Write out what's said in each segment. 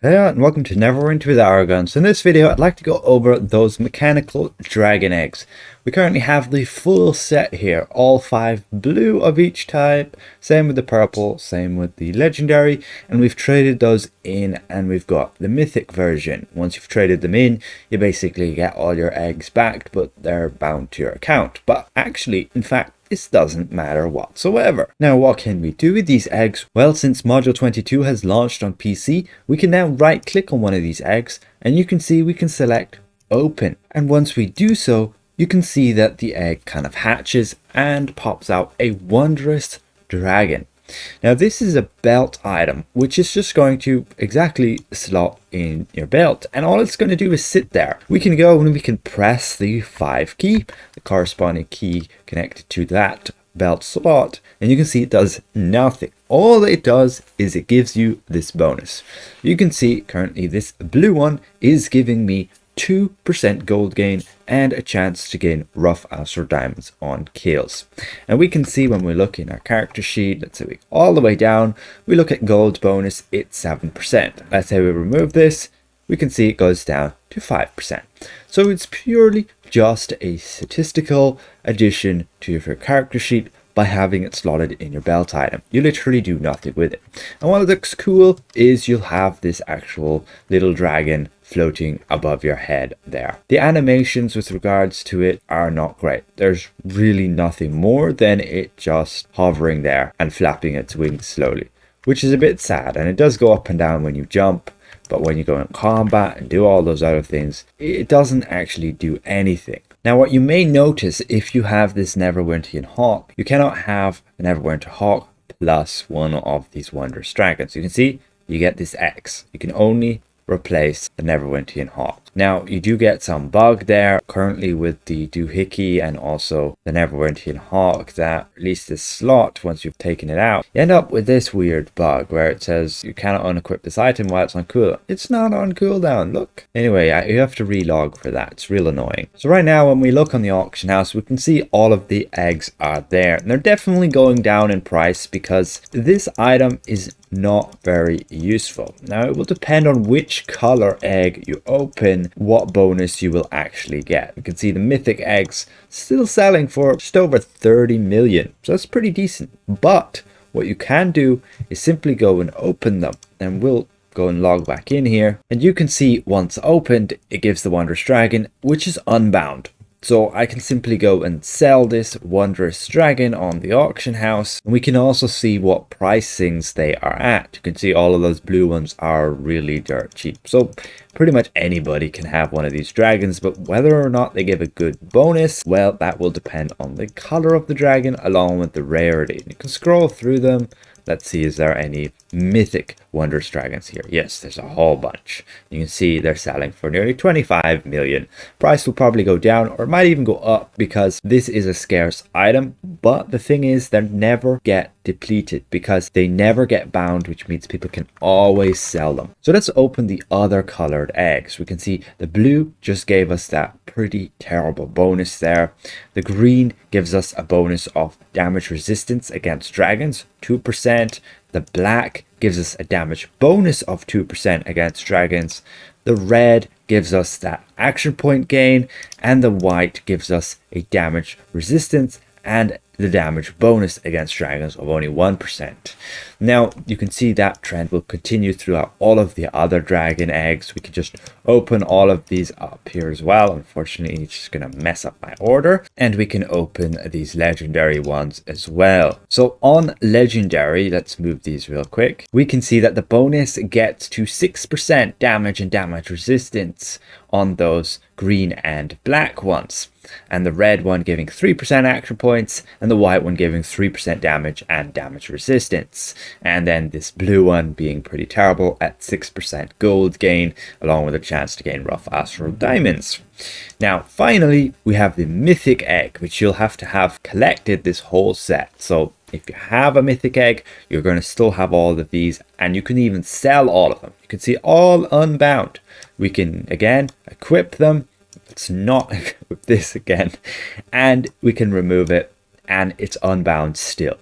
Hey and welcome to Neverwinter with Arrogance. In this video I'd like to go over those mechanical dragon eggs. We currently have the full set here, all 5 blue of each type, same with the purple, same with the legendary, and we've traded those in and we've got the mythic version. Once you've traded them in, you basically get all your eggs back, but they're bound to your account. But actually, in fact, this doesn't matter whatsoever. Now, what can we do with these eggs? Well, since Module 22 has launched on PC, we can now right click on one of these eggs and you can see we can select open. And once we do so, you can see that the egg kind of hatches and pops out a wondrous dragon. Now this is a belt item, which is just going to exactly slot in your belt, and all it's going to do is sit there. We can go and we can press the 5 key, the corresponding key connected to that belt slot, and you can see it does nothing. All it does is it gives you this bonus. You can see currently this blue one is giving me 2% gold gain and a chance to gain rough ass or diamonds on kills. And we can see when we look in our character sheet, let's say we go all the way down, we look at gold bonus, it's 7%. Let's say we remove this, we can see it goes down to 5%. So it's purely just a statistical addition to your character sheet by having it slotted in your belt item. You literally do nothing with it. And what looks cool is you'll have this actual little dragon floating above your head there. The animations with regards to it are not great. There's really nothing more than it just hovering there and flapping its wings slowly, which is a bit sad, and it does go up and down when you jump, but when you go in combat and do all those other things, it doesn't actually do anything. Now what you may notice if you have this Neverwinter Hawk, you cannot have a Neverwinter Hawk plus one of these wondrous dragons. You can see you get this X. You can only replace the Neverwinter Hawk. Now you do get some bug there currently with the doohickey and also the Neverwinter Hawk that release this slot. Once you've taken it out, you end up with this weird bug where it says you cannot unequip this item while it's on cooldown. It's not on cooldown, look. Anyway, you have to relog for that. It's real annoying. So right now when we look on the auction house, we can see all of the eggs are there, and they're definitely going down in price because this item is not very useful. Now it will depend on which color egg you open what bonus you will actually get. You can see the mythic eggs still selling for just over 30 million, so that's pretty decent. But what you can do is simply go and open them, and we'll go and log back in here, and you can see once opened it gives the wondrous dragon, which is unbound. So I can simply go and sell this wondrous dragon on the auction house, and we can also see what pricings they are at. You can see all of those blue ones are really dirt cheap. So pretty much anybody can have one of these dragons, but whether or not they give a good bonus, well, that will depend on the color of the dragon along with the rarity. You can scroll through them. Let's see, is there any mythic wondrous dragons here? Yes, there's a whole bunch. You can see they're selling for nearly 25 million. Price will probably go down, or it might even go up, because this is a scarce item. But the thing is, they never get depleted because they never get bound, which means people can always sell them. So let's open the other colored eggs. We can see the blue just gave us that pretty terrible bonus there. The green gives us a bonus of damage resistance against dragons, 2%. The black gives us a damage bonus of 2% against dragons. The red gives us that action point gain, and the white gives us a damage resistance and the damage bonus against dragons of only 1%. Now you can see that trend will continue throughout all of the other dragon eggs. We can just open all of these up here as well. Unfortunately, it's just going to mess up my order, and we can open these legendary ones as well. So on legendary, let's move these real quick. We can see that the bonus gets to 6% damage and damage resistance on those green and black ones, and the red one giving 3% action points and the white one giving 3% damage and damage resistance, and then this blue one being pretty terrible at 6% gold gain along with a chance to gain rough astral diamonds. Now finally we have the mythic egg, which you'll have to have collected this whole set. So if you have a mythic egg, you're going to still have all of these, and you can even sell all of them. You can see all unbound. We can again equip them. Let's not equip this again, and we can remove it, and it's unbound still.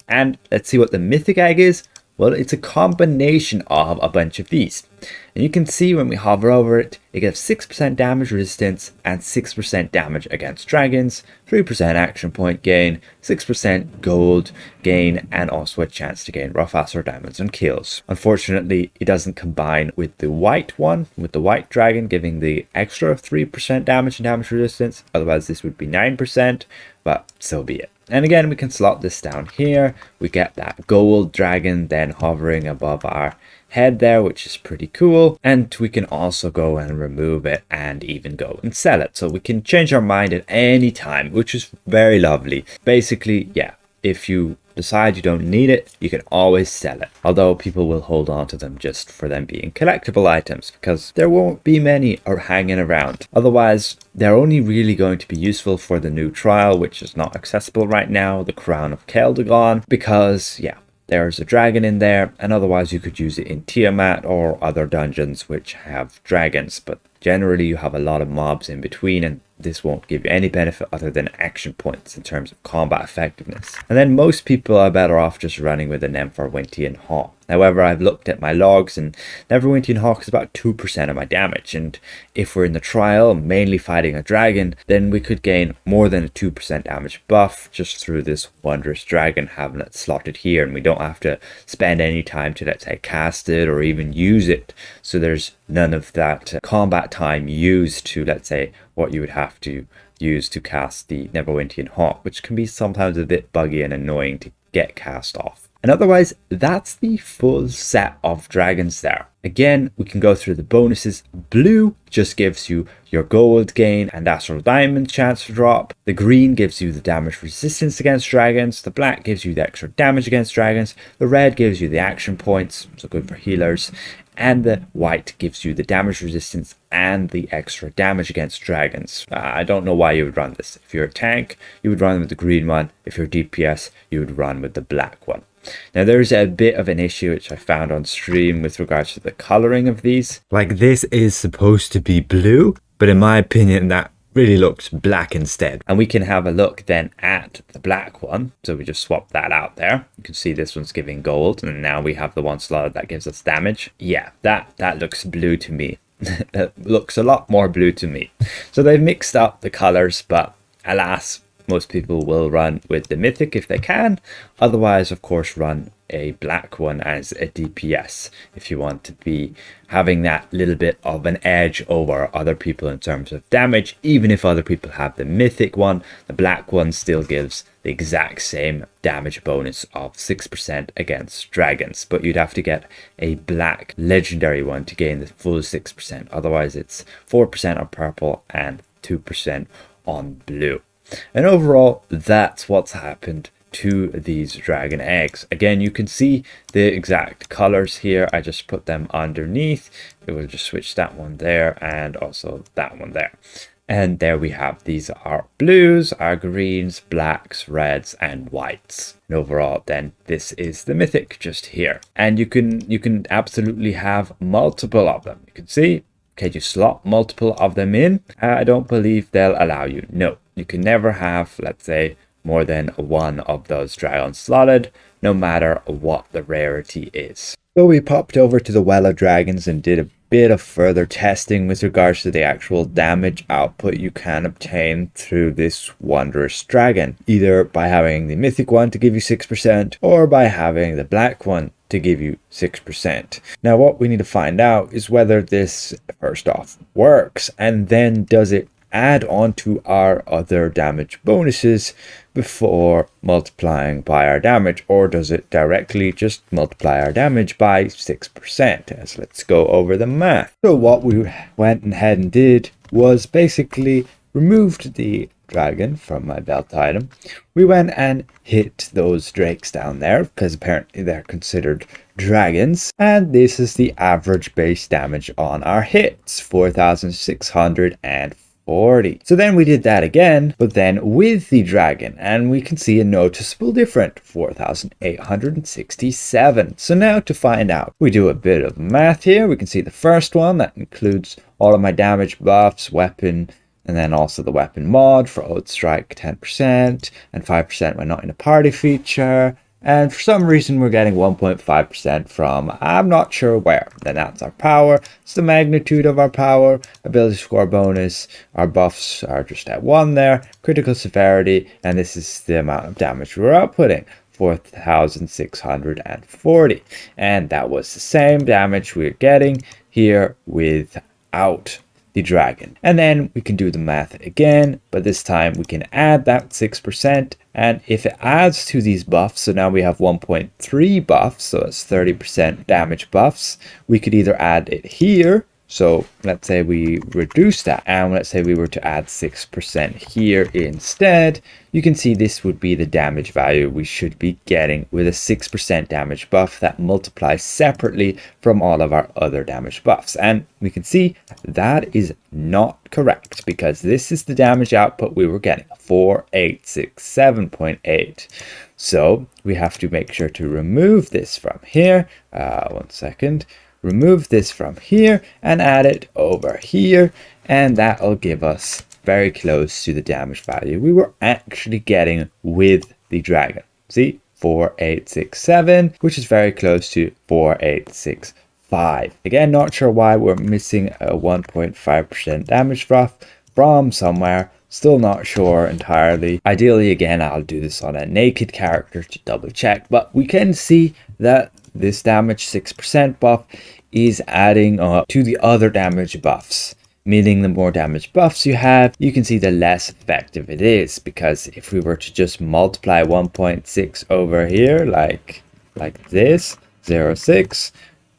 And let's see what the mythic egg is. Well, it's a combination of a bunch of these. And you can see when we hover over it, it gives 6% damage resistance and 6% damage against dragons, 3% action point gain, 6% gold gain, and also a chance to gain rough ass or diamonds on kills. Unfortunately, it doesn't combine with the white one, with the white dragon giving the extra 3% damage and damage resistance. Otherwise, this would be 9%, but so be it. And again, we can slot this down here. We get that gold dragon then hovering above our head there, which is pretty cool. And we can also go and remove it and even go and sell it. So we can change our mind at any time, which is very lovely. Basically, yeah, if you decide you don't need it, you can always sell it. Although people will hold on to them just for them being collectible items, because there won't be many are hanging around. Otherwise, they're only really going to be useful for the new trial, which is not accessible right now, the Crown of Keldagon, because yeah, there's a dragon in there, and otherwise you could use it in Tiamat or other dungeons which have dragons, but generally you have a lot of mobs in between, and this won't give you any benefit other than action points in terms of combat effectiveness. And then most people are better off just running with an Neverwinter Hawk. However, I've looked at my logs and Neverwinter Hawk is about 2% of my damage, and if we're in the trial mainly fighting a dragon, then we could gain more than a 2% damage buff just through this wondrous dragon having it slotted here, and we don't have to spend any time to, let's say, cast it or even use it. So there's none of that combat time used to, let's say, what you would have to use to cast the Neverwinter Hawk, which can be sometimes a bit buggy and annoying to get cast off. And otherwise, that's the full set of dragons there. Again, we can go through the bonuses. Blue just gives you your gold gain and astral diamond chance to drop. The green gives you the damage resistance against dragons. The black gives you the extra damage against dragons. The red gives you the action points, so good for healers. And the white gives you the damage resistance and the extra damage against dragons. I don't know why you would run this. If you're a tank, you would run with the green one. If you're DPS, you would run with the black one. Now there's a bit of an issue which I found on stream with regards to the coloring of these. Like, this is supposed to be blue, but in my opinion that really looks black instead. And we can have a look then at the black one. So we just swap that out there. You can see this one's giving gold, and now we have the one slotted that gives us damage. Yeah, that looks blue to me. It looks a lot more blue to me. So they've mixed up the colors, but alas, most people will run with the Mythic if they can. Otherwise, of course, run a black one as a DPS if you want to be having that little bit of an edge over other people in terms of damage. Even if other people have the Mythic one, the black one still gives the exact same damage bonus of 6% against dragons, but you'd have to get a black legendary one to gain the full 6%. Otherwise, it's 4% on purple and 2% on blue. And overall, that's what's happened to these dragon eggs. Again, you can see the exact colors here. I just put them underneath. It will just switch that one there and also that one there. And there we have, these are blues, our greens, blacks, reds, and whites. And overall, then this is the Mythic just here. And you can absolutely have multiple of them. You can see, can you slot multiple of them in? I don't believe they'll allow you. No, you can never have, let's say, more than one of those dragons slotted, no matter what the rarity is. So we popped over to the Well of Dragons and did a bit of further testing with regards to the actual damage output you can obtain through this wondrous dragon, either by having the Mythic one to give you 6% or by having the black one to give you 6%. Now what we need to find out is whether this first off works, and then does it add on to our other damage bonuses before multiplying by our damage, or does it directly just multiply our damage by 6%? As let's go over the math. So what we went ahead and did was basically removed the dragon from my belt item. We went and hit those drakes down there because apparently they're considered dragons, and this is the average base damage on our hits, 4,640. So then we did that again, but then with the dragon, and we can see a noticeable difference, 4,867. So now to find out, we do a bit of math here. We can see the first one that includes all of my damage buffs, weapon, and then also the weapon mod for Oath Strike 10% and 5% when not in a party feature. and for some reason we're getting 1.5% from I'm not sure where. Then that's our power, it's the magnitude of our power, ability score bonus, our buffs are just at 1 there, critical severity, and this is the amount of damage we're outputting. 4,640, and that was the same damage we're getting here without the dragon. And then we can do the math again, but this time we can add that 6%, and if it adds to these buffs, so now we have 1.3 buffs, so it's 30% damage buffs, we could either add it here. So let's say we reduce that, and let's say we were to add 6% here instead, you can see this would be the damage value we should be getting with a 6% damage buff that multiplies separately from all of our other damage buffs. And we can see that is not correct, because this is the damage output we were getting, 4867.8. So we have to make sure to remove this from here. 1 second. Remove this from here and add it over here, and that'll give us very close to the damage value we were actually getting with the dragon. See, 4867, which is very close to 4865. Again, not sure why we're missing a 1.5% damage buff from somewhere. Still not sure entirely. Ideally, again, I'll do this on a naked character to double check, but we can see that this damage 6% buff is adding up to the other damage buffs, meaning the more damage buffs you have, you can see the less effective it is, because if we were to just multiply 1.6 over here like this, 0.6,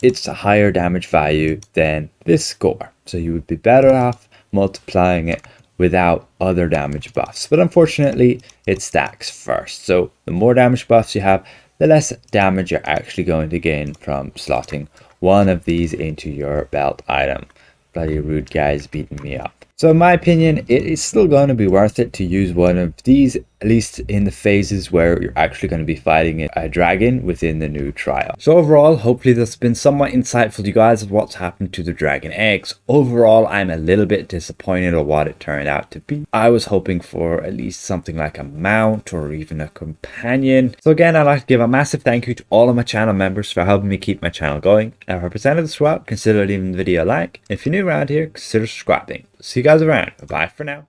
it's a higher damage value than this score. So you would be better off multiplying it without other damage buffs, but unfortunately it stacks first. So the more damage buffs you have, the less damage you're actually going to gain from slotting one of these into your belt item. Bloody rude guys beating me up. So in my opinion, it is still going to be worth it to use one of these, at least in the phases where you're actually going to be fighting a dragon within the new trial. So overall, hopefully that's been somewhat insightful to you guys of what's happened to the dragon eggs. Overall, I'm a little bit disappointed of what it turned out to be. I was hoping for at least something like a mount or even a companion. So again, I'd like to give a massive thank you to all of my channel members for helping me keep my channel going. And if I presented this well, consider leaving the video a like. If you're new around here, consider subscribing. See you guys around. Bye for now.